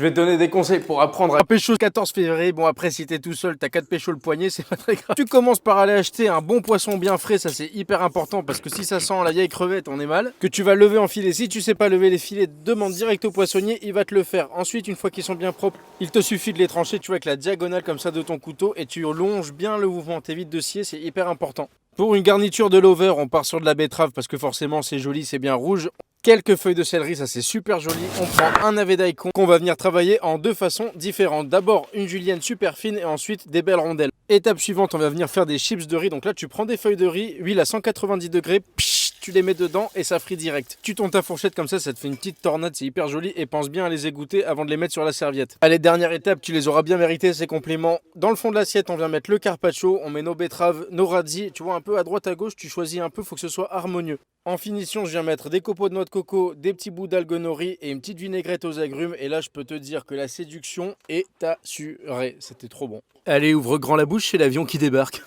Je vais te donner des conseils pour apprendre à pécho 14 février. Bon, après, si t'es tout seul, t'as qu'à te pécho le poignet, c'est pas très grave. Tu commences par aller acheter un bon poisson bien frais, ça c'est hyper important parce que si ça sent la vieille crevette, on est mal. Que tu vas lever en filet. Si tu sais pas lever les filets, demande direct au poissonnier, il va te le faire. Ensuite, une fois qu'ils sont bien propres, il te suffit de les trancher, tu vois, avec la diagonale comme ça de ton couteau et tu longes bien le mouvement. T'évites de scier, c'est hyper important. Pour une garniture de lover, on part sur de la betterave parce que forcément c'est joli, c'est bien rouge. Quelques feuilles de céleri, ça c'est super joli. On prend un navet daikon qu'on va venir travailler en deux façons différentes. D'abord une julienne super fine et ensuite des belles rondelles. Étape suivante, on va venir faire des chips de riz. Donc là tu prends des feuilles de riz, huile à 190 degrés, tu les mets dedans et ça frit direct. Tu tournes ta fourchette comme ça te fait une petite tornade, c'est hyper joli et pense bien à les égoutter avant de les mettre sur la serviette. Allez, dernière étape, tu les auras bien mérité ces compliments. Dans le fond de l'assiette, on vient mettre le carpaccio, on met nos betteraves, nos radis, tu vois un peu à droite à gauche, tu choisis un peu, faut que ce soit harmonieux. En finition, je viens mettre des copeaux de noix de coco, des petits bouts d'algues nori et une petite vinaigrette aux agrumes. Et là, je peux te dire que la séduction est assurée. C'était trop bon. Allez, ouvre grand la bouche, c'est l'avion qui débarque.